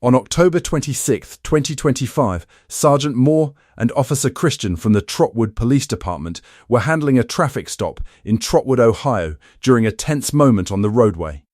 On October 26, 2025, Sergeant Moore and Officer Christian from the Trotwood Police Department were handling a traffic stop in Trotwood, Ohio, during a tense moment on the roadway.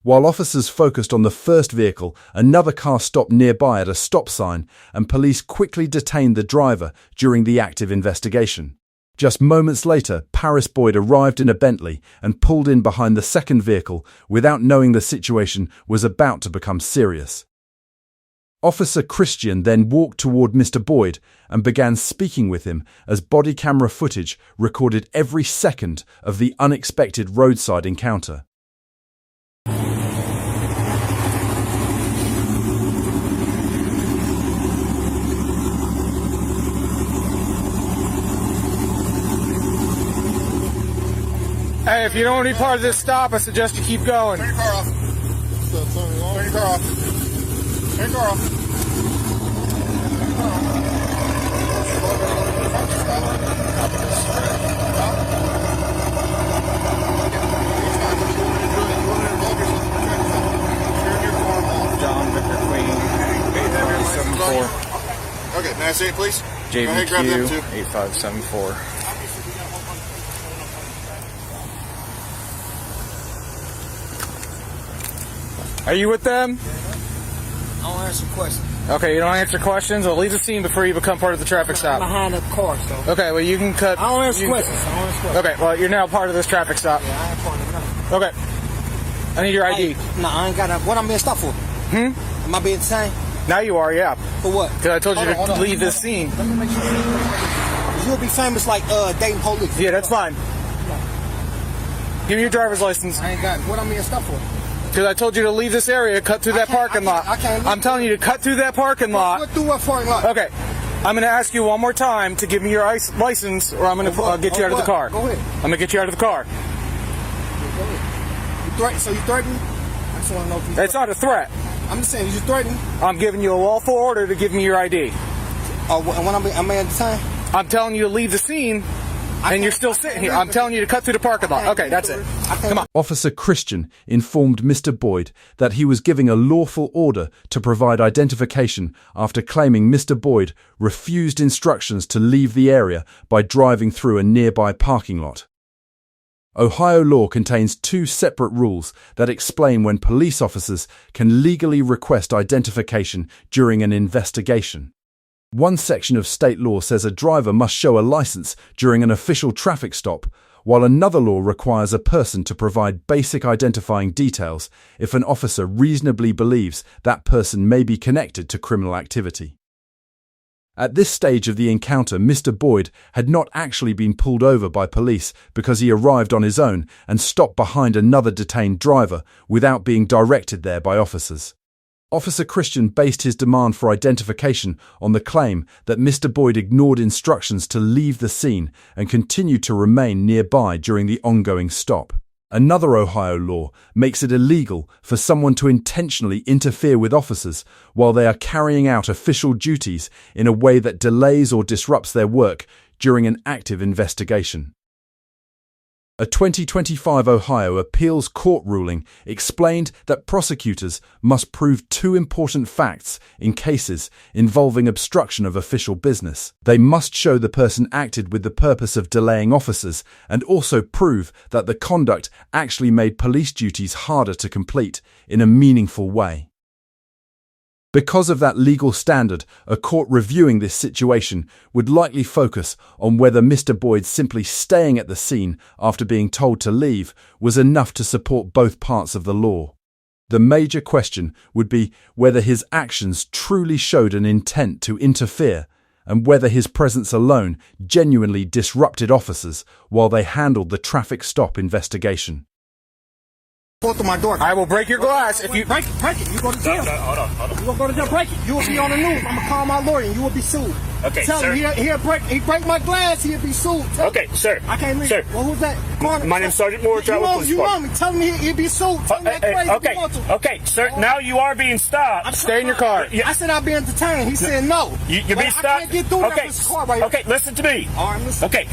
While officers focused on the first vehicle, another car stopped nearby at a stop sign, and police quickly detained the driver during the active investigation. Just moments later, Paris Boyd arrived in a Bentley and pulled in behind the second vehicle without knowing the situation was about to become serious. Officer Christian then walked toward Mr. Boyd and began speaking with him as body camera footage recorded every second of the unexpected roadside encounter. Hey, if you don't want to be part of this stop, I suggest you keep going. Turn your car off. Turn your car off. Turn your car off. John Victor Queen, 8574. Okay, may I see it, please? JVQ 8574. Are you with them? I don't answer questions. Okay, you don't answer questions? Well, leave the scene before you become part of the traffic stop. I'm behind the car, so. Okay, well, you can cut. I don't answer questions. Okay, well, you're now part of this traffic stop. Yeah, I ain't part of nothing. Okay. I need your ID. Hey, I ain't got that. What I'm being stopped for? Am I being detained? Now you are, yeah. For what? Because I told you to leave this scene. Let me make sure. You'll be famous like Dayton police. Yeah, that's fine. Give me your driver's license. I ain't got it. What I'm being stopped for? Because I told you to leave this area, cut through that parking lot. I can't leave. I'm telling you to cut through that parking lot. What through what parking lot? Okay. I'm going to ask you one more time to give me your license, or I'm going to get you out of the car. Go ahead. I'm going to get you out of the car. Go ahead. So you threatening? I just want to know if you. That's not a threat. I'm just saying, you threatening? I'm giving you a lawful order to give me your ID. Oh, and when I'm being detained? I'm telling you to leave the scene, and you're still sitting here. I'm telling you to cut through the parking lot. Okay, that's it. Come on. Officer Christian informed Mr. Boyd that he was giving a lawful order to provide identification after claiming Mr. Boyd refused instructions to leave the area by driving through a nearby parking lot. Ohio law contains two separate rules that explain when police officers can legally request identification during an investigation. One section of state law says a driver must show a license during an official traffic stop, while another law requires a person to provide basic identifying details if an officer reasonably believes that person may be connected to criminal activity. At this stage of the encounter, Mr. Boyd had not actually been pulled over by police because he arrived on his own and stopped behind another detained driver without being directed there by officers. Officer Christian based his demand for identification on the claim that Mr. Boyd ignored instructions to leave the scene and continued to remain nearby during the ongoing stop. Another Ohio law makes it illegal for someone to intentionally interfere with officers while they are carrying out official duties in a way that delays or disrupts their work during an active investigation. A 2025 Ohio appeals court ruling explained that prosecutors must prove two important facts in cases involving obstruction of official business. They must show the person acted with the purpose of delaying officers and also prove that the conduct actually made police duties harder to complete in a meaningful way. Because of that legal standard, a court reviewing this situation would likely focus on whether Mr. Boyd simply staying at the scene after being told to leave was enough to support both parts of the law. The major question would be whether his actions truly showed an intent to interfere and whether his presence alone genuinely disrupted officers while they handled the traffic stop investigation. Go through my door. I will break your glass if you... Break it. You go to jail. No, hold on. You gonna go to jail, break it. You will be on the news. I'm gonna call my lawyer and you will be sued. Okay, Tell sir. him he break my glass, he'll be sued. Okay, sir. I can't leave. Sir. Well, who's that? Come on. My name's Sergeant Moore, Trotwood Police You Department. want me? Tell me he'll be sued. Tell me that crazy if you want to. Okay, sir. Now you are being stopped. Stay in your car. I said I'll be entertained. He said no. You're But being I stopped. can't get through that Okay. with this car right Okay, listen to me. All right, listen. Okay,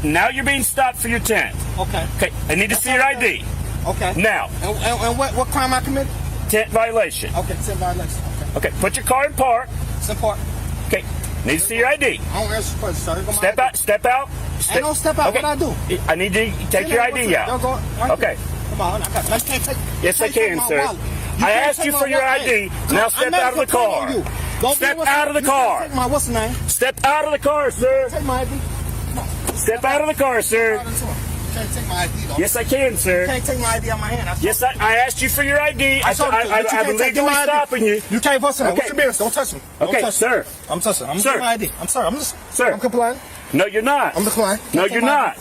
now you're being stopped for your tent. Okay. Okay, I need to see your ID. Okay. Now. And what crime I committed? Tent violation. Okay, 10 violation. Okay, put your car in park. It's in park. Okay, need to see your ID. I don't answer questions, sir. Here go my Step ID. out, step out. Ain't no step out. Okay. What I do? I need you to take your ID out. Don't go right Okay. there. Come on, I can't take. Yes, I you can't take can, my sir. wallet. I asked you for your ID. Now step out of the car. Step out of the car. Take my what's the name? Step out of the car, sir. Take my ID. Step out of the car, sir. You can't take my ID though. Yes, I can, You sir. can't take my ID out my hand. Yes, I asked you for your ID. I believe you were stopping you. You can't bust it. Okay. What's your business? Don't touch me. Don't Okay, touch sir. Me. I'm touching. I'm Sir. taking my ID. I'm sorry. I'm just. Sir. I'm complying. No, you're not. I'm declining. No, you're not.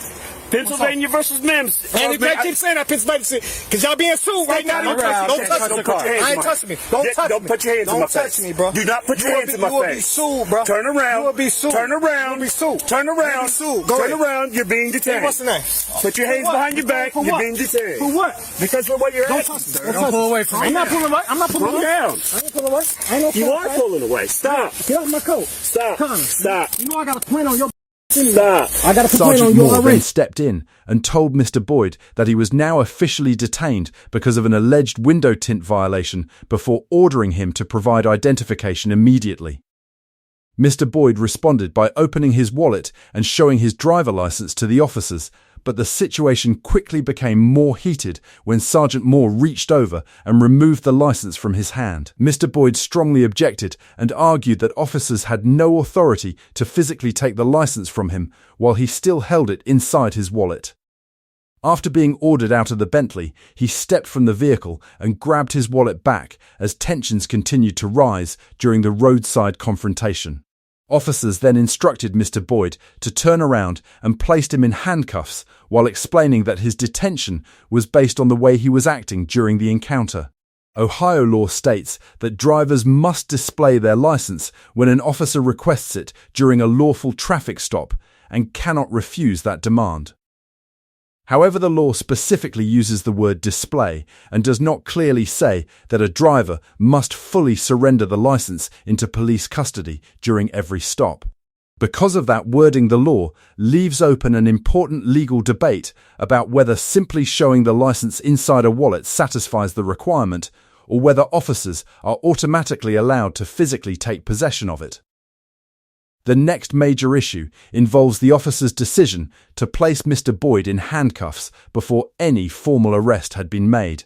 Pennsylvania versus Mims. And if they keep saying that Pennsylvania, because y'all being sued right now. Don't touch the car. I ain't touching me. Don't touch me. Don't put your hands in my face. Don't touch me, bro. Do not put your hands in my face. You will be sued, bro. Turn around. You will be sued. Turn around. You will be sued. Turn around. You will be sued. Go Turn ahead. around. You're being detained. What's the name? Put your hands behind your back. For You're what? being detained. For what? Because for what you're Don't asking, touch me. sir. Don't pull away from me. I'm not pulling away. I'm not pulling Calm away. down. I ain't pulling away. I ain't no You pulling are away. pulling away. Stop. Get off my coat. Stop. Connor, Stop. You know I got a complaint on your. Stop. I got a complaint Sergeant on your Moore already. then stepped in and told Mr. Boyd that he was now officially detained because of an alleged window tint violation before ordering him to provide identification immediately. Mr. Boyd responded by opening his wallet and showing his driver license to the officers, but the situation quickly became more heated when Sergeant Moore reached over and removed the license from his hand. Mr. Boyd strongly objected and argued that officers had no authority to physically take the license from him while he still held it inside his wallet. After being ordered out of the Bentley, he stepped from the vehicle and grabbed his wallet back as tensions continued to rise during the roadside confrontation. Officers then instructed Mr. Boyd to turn around and placed him in handcuffs while explaining that his detention was based on the way he was acting during the encounter. Ohio law states that drivers must display their license when an officer requests it during a lawful traffic stop and cannot refuse that demand. However, the law specifically uses the word display and does not clearly say that a driver must fully surrender the license into police custody during every stop. Because of that wording, the law leaves open an important legal debate about whether simply showing the license inside a wallet satisfies the requirement or whether officers are automatically allowed to physically take possession of it. The next major issue involves the officer's decision to place Mr. Boyd in handcuffs before any formal arrest had been made.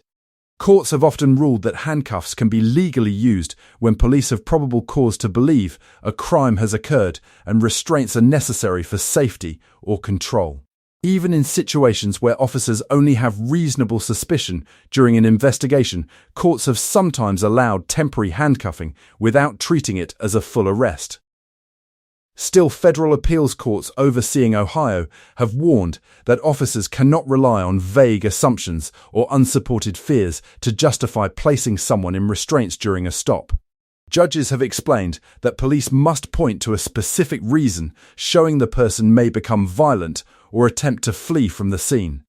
Courts have often ruled that handcuffs can be legally used when police have probable cause to believe a crime has occurred and restraints are necessary for safety or control. Even in situations where officers only have reasonable suspicion during an investigation, courts have sometimes allowed temporary handcuffing without treating it as a full arrest. Still, federal appeals courts overseeing Ohio have warned that officers cannot rely on vague assumptions or unsupported fears to justify placing someone in restraints during a stop. Judges have explained that police must point to a specific reason showing the person may become violent or attempt to flee from the scene.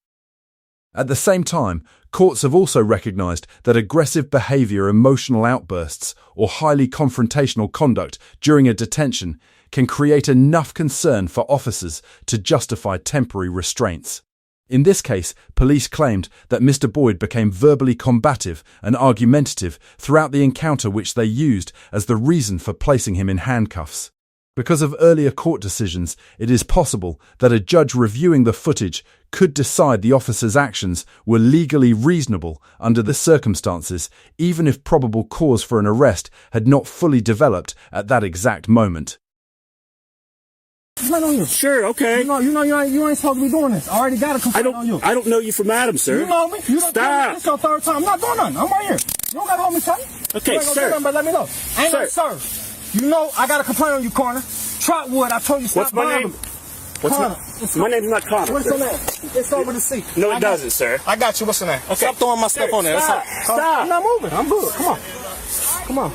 At the same time, courts have also recognized that aggressive behavior, emotional outbursts, or highly confrontational conduct during a detention can create enough concern for officers to justify temporary restraints. In this case, police claimed that Mr. Boyd became verbally combative and argumentative throughout the encounter, which they used as the reason for placing him in handcuffs. Because of earlier court decisions, it is possible that a judge reviewing the footage could decide the officer's actions were legally reasonable under the circumstances, even if probable cause for an arrest had not fully developed at that exact moment. Complaint on you. Sure, okay. You ain't supposed to be doing this. I already got a complaint on you. I don't know you from Adam, sir. You know me. You don't Stop. This your third time. I'm not doing nothing. I'm right here. You don't got to hold me tight. Okay, you ain't gonna sir. do nothing but let me know. Ain't no Sir. sir. You know I got a complaint on you, Connor. Trotwood, I told you stop What's my bothering name? me. Connor. My name's not Connor. What's sir. your name? It's over the seat. No, I it got doesn't, you. sir. I got you. What's your name? Okay. Stop throwing my stuff on there. Stop. That's all. Stop. I'm not moving. I'm good. Come on. Come on.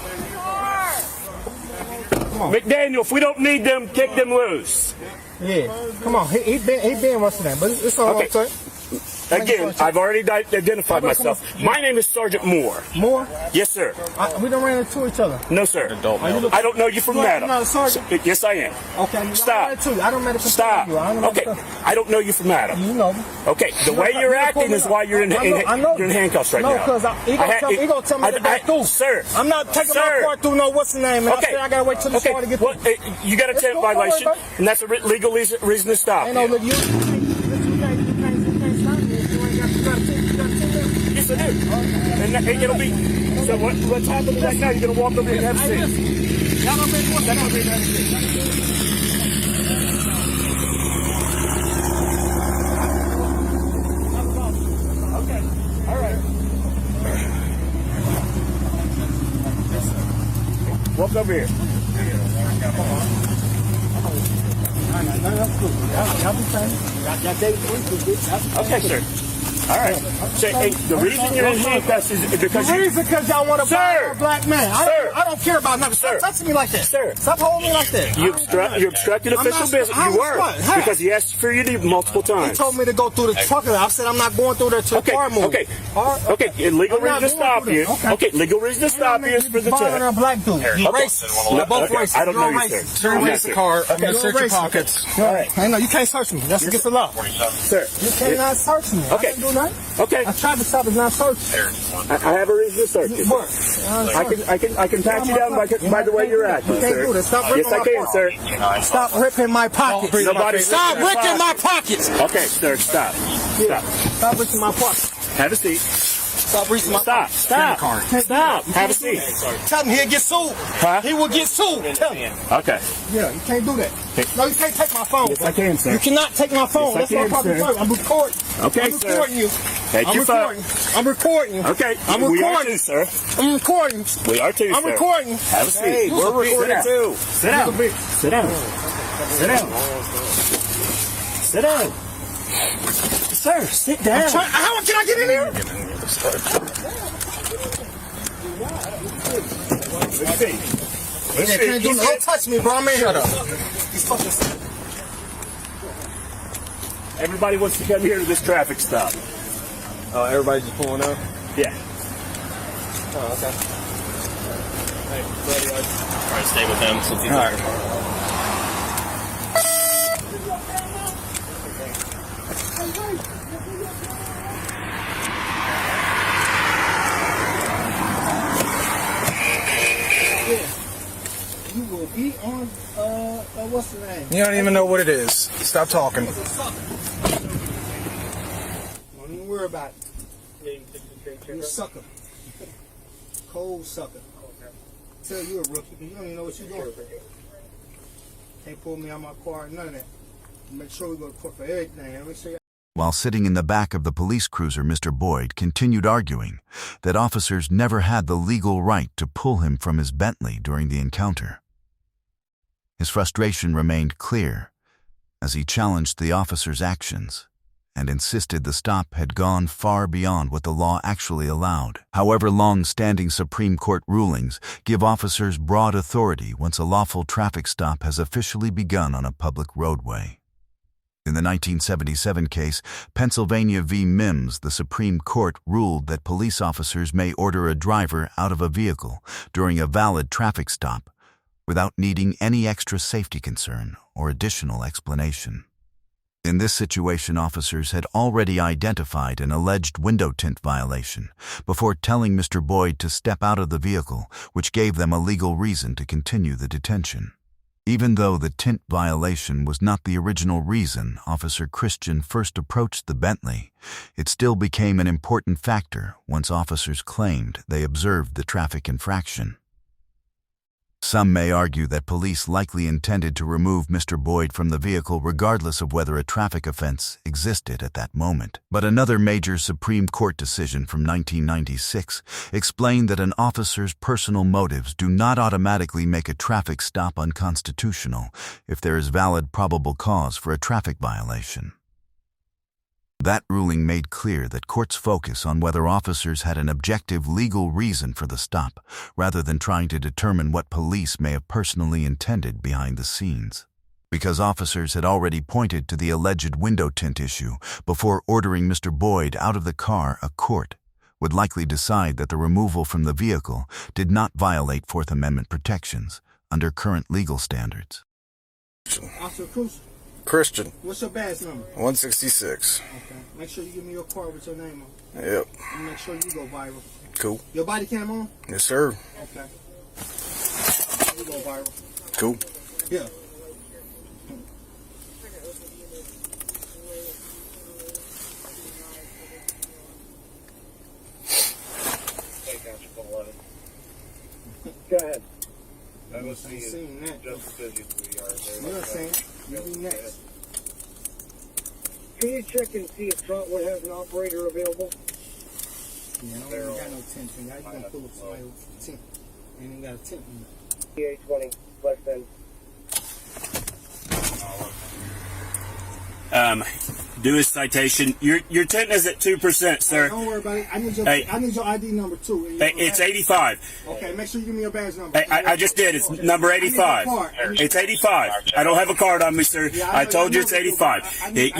McDaniel, if we don't need them, kick them loose. Yeah. Come on. He been what's his name? But it's all Okay. right. Again, I've already identified myself. My name is Sergeant Moore. Moore? Yes, sir. We done ran into each other. No, sir. I don't know you from Adam. You're not a sergeant? Yes, I am. Okay. Stop. I don't matter. Stop. Okay. I don't know you from Adam. You know me. Okay. The way you're acting is why you're in handcuffs right now. No, because he gonna tell me to back through. Sir. I'm not taking my car through what's the name. And Okay. I gotta wait till the car to get through. You got a 10 violation, and that's a legal reason to stop. Ain't no look, you can't stop me if you ain't got you got a 10. Yes, I do. And it'll be. So what's happening right now? You're gonna walk over here and have a seat. Y'all don't make what's that gonna be have a seat. Okay. All right. Walk over here. Okay, sir. All right. So, the reason you're in handcuffs is because because y'all want to buy a black man. I don't care about nothing. Sir. Stop touching me like that. Sir. Stop holding me like that. You obstructed official business. You were because he asked for you to multiple times. He told me to go through the truck. I said I'm not going through there till the car moves. Okay. Legal reason to stop you. Okay. Legal reason to stop you is for the check. A black dude. You're racist. You're both racist. I don't know you, sir. Turn race the car. I'm going to search your pockets. All right. I know you can't search me. That's against the law. Sir. You cannot search me. Okay. I can't do nothing. Okay. I tried to stop it, not search. I have a reason to search you. I can pat you down by the way you're acting, You can't sir. do this. Stop ripping Yes, I can, sir. Stop ripping my pockets. Stop ripping my pockets. Okay, sir, stop. Stop ripping my pockets. Have a seat. Stop reaching my Stop. Have a seat. Tell him he'll get sued. Huh? He will get sued. Tell him. Okay. Yeah, you can't do that. No, you can't take my phone. Yes, I can, sir. You cannot take my phone. Yes, I That's what can, I'm sir. talking about. I'm recording. Okay, I'm sir. recording you. Take I'm your phone. recording. I'm recording you. Okay. I'm We are recording. too, sir. I'm recording. We are too, I'm sir. recording. Have a seat. Hey, we're recording too. Sit down. Sit down. Sit down. Sit down. Sir, sit down. How can I get in here? Let's see. Don't touch me, bro. I'm in here. Everybody wants to come here to this traffic stop. Oh, everybody's just pulling up? Yeah. Oh, okay. Hey, buddy, I'll try to stay with him since he's there. You will be on, what's the name? You don't even know what it is. Stop talking. Don't even worry about it. You're a sucker. Cold sucker. Tell you a rookie, you don't even know what you're doing. Can't pull me out my car, none of that. Make sure we go to court for everything. Make sure While sitting in the back of the police cruiser, Mr. Boyd continued arguing that officers never had the legal right to pull him from his Bentley during the encounter. His frustration remained clear as he challenged the officers' actions and insisted the stop had gone far beyond what the law actually allowed. However, long-standing Supreme Court rulings give officers broad authority once a lawful traffic stop has officially begun on a public roadway. In the 1977 case, Pennsylvania v. Mims, the Supreme Court ruled that police officers may order a driver out of a vehicle during a valid traffic stop without needing any extra safety concern or additional explanation. In this situation, officers had already identified an alleged window tint violation before telling Mr. Boyd to step out of the vehicle, which gave them a legal reason to continue the detention. Even though the tint violation was not the original reason Officer Christian first approached the Bentley, it still became an important factor once officers claimed they observed the traffic infraction. Some may argue that police likely intended to remove Mr. Boyd from the vehicle regardless of whether a traffic offense existed at that moment. But another major Supreme Court decision from 1996 explained that an officer's personal motives do not automatically make a traffic stop unconstitutional if there is valid probable cause for a traffic violation. That ruling made clear that courts focus on whether officers had an objective legal reason for the stop, rather than trying to determine what police may have personally intended behind the scenes. Because officers had already pointed to the alleged window tint issue before ordering Mr. Boyd out of the car, a court would likely decide that the removal from the vehicle did not violate Fourth Amendment protections under current legal standards. Officer Cruz, Christian, what's your badge number? 166. Okay. Make sure you give me your card with your name on. Yep. And make sure you go viral. Cool. Your body cam on? Yes, sir. Okay. You go viral. Cool. Yeah. Go ahead. I was seeing that. Just as we are. You know what I'm saying? You'll be next. Can you check and see if Trotwood has an operator available? Yeah, I don't really got no tent thing. How you gonna pull up somebody with a tent? Ain't even got a tent in there. PA-20, less than. Do his citation. Your tent is at 2%, sir. Hey, don't worry about it. I need your ID number too. Hey, it's 85. Okay, make sure you give me your badge number. Hey, I just did. It's number 85. It's 85. I don't have a card on me, sir. I told you it's 85. He's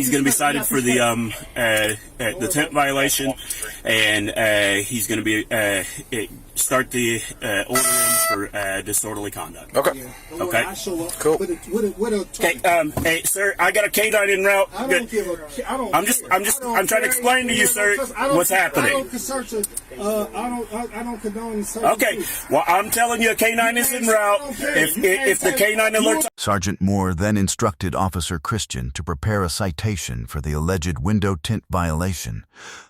going to be cited for the tent violation, and he's going to be start the order in for disorderly conduct. Okay. Yeah, okay. I show up Cool. with a Okay. Hey, sir, I got a K9 en route. I don't give a. I don't. I'm trying to explain to you, sir, what's happening. I don't condone search. Okay. Well, I'm telling you, a K9 is en route. If the K9 alerts. Sergeant Moore then instructed Officer Christian to prepare a citation for the alleged window tint violation,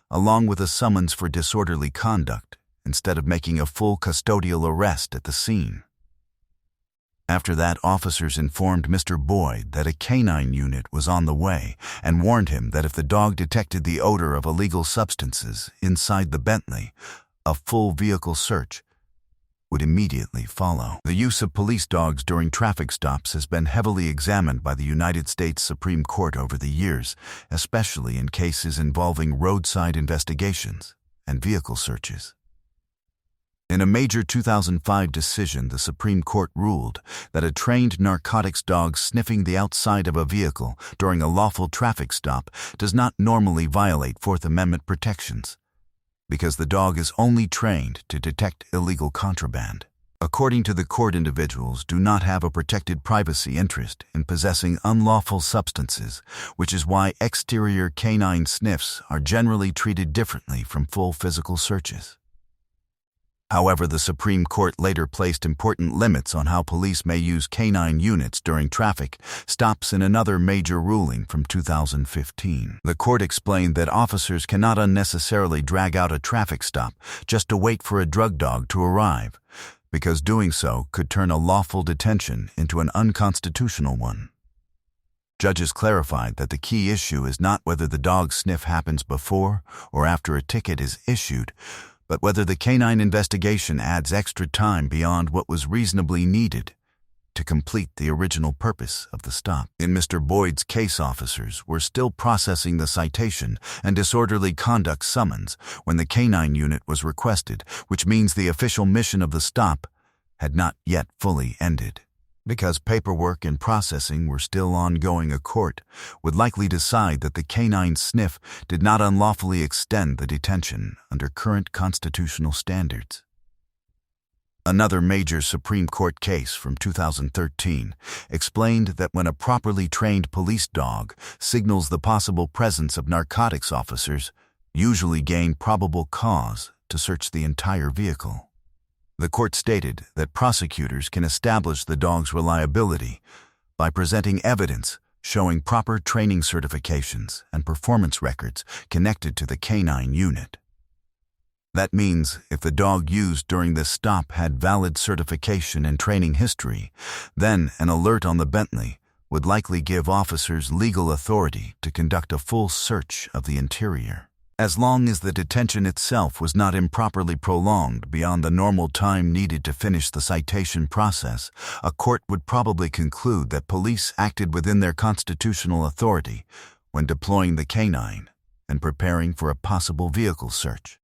along with a summons for disorderly conduct, instead of making a full custodial arrest at the scene. After that, officers informed Mr. Boyd that a canine unit was on the way and warned him that if the dog detected the odor of illegal substances inside the Bentley, a full vehicle search would immediately follow. The use of police dogs during traffic stops has been heavily examined by the United States Supreme Court over the years, especially in cases involving roadside investigations and vehicle searches. In a major 2005 decision, the Supreme Court ruled that a trained narcotics dog sniffing the outside of a vehicle during a lawful traffic stop does not normally violate Fourth Amendment protections, because the dog is only trained to detect illegal contraband. According to the court, individuals do not have a protected privacy interest in possessing unlawful substances, which is why exterior canine sniffs are generally treated differently from full physical searches. However, the Supreme Court later placed important limits on how police may use canine units during traffic stops in another major ruling from 2015. The court explained that officers cannot unnecessarily drag out a traffic stop just to wait for a drug dog to arrive, because doing so could turn a lawful detention into an unconstitutional one. Judges clarified that the key issue is not whether the dog sniff happens before or after a ticket is issued, but whether the canine investigation adds extra time beyond what was reasonably needed to complete the original purpose of the stop. In Mr. Boyd's case, officers were still processing the citation and disorderly conduct summons when the canine unit was requested, which means the official mission of the stop had not yet fully ended. Because paperwork and processing were still ongoing, a court would likely decide that the canine sniff did not unlawfully extend the detention under current constitutional standards. Another major Supreme Court case from 2013 explained that when a properly trained police dog signals the possible presence of narcotics, officers usually gain probable cause to search the entire vehicle. The court stated that prosecutors can establish the dog's reliability by presenting evidence showing proper training certifications and performance records connected to the canine unit. That means if the dog used during this stop had valid certification and training history, then an alert on the Bentley would likely give officers legal authority to conduct a full search of the interior. As long as the detention itself was not improperly prolonged beyond the normal time needed to finish the citation process, a court would probably conclude that police acted within their constitutional authority when deploying the canine and preparing for a possible vehicle search.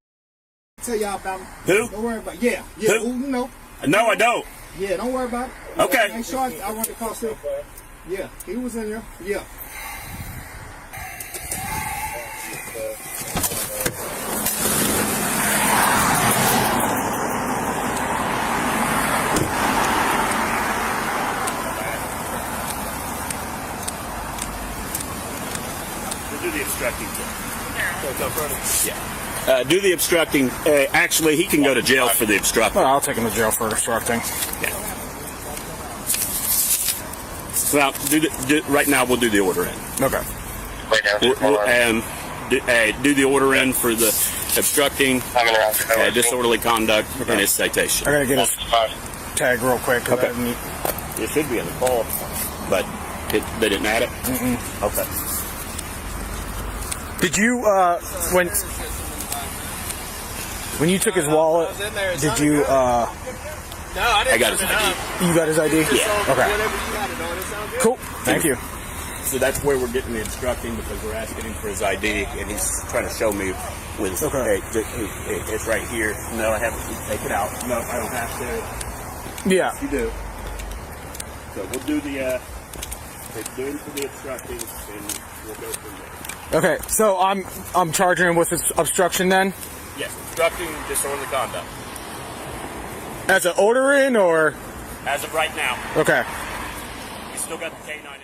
Tell y'all about it. Who? Don't worry about it. Yeah. Who? You know. No, I don't. Yeah, don't worry about it. Okay. Make sure I run the cost. Yeah, he was in there. Yeah. Do the obstructing. Yeah. Do the obstructing. Actually, he can go to jail for the obstructing. Well, I'll take him to jail for obstructing. Yeah. Well, right now we'll do the order in. Okay. And do the order in for the obstructing, disorderly conduct, and his citation. I gotta get his tag real quick. Okay. It should be in the call, but they didn't add it? Mm-mm. Okay. Did you, when you took his wallet, did you, No, I got his ID. You got his ID? Yeah. Okay. Cool. Thank you. So that's where we're getting the obstructing, because we're asking him for his ID, and he's trying to show me with, okay. It's right here. No, I haven't. Take it out. No, I don't have to. Yeah. You do. So we'll do the, do him for the obstructing, and we'll go from there. Okay, so I'm charging him with obstruction then? Yes, obstructing disorderly conduct. As an order in, or? As of right now. Okay. You still got the K9 in.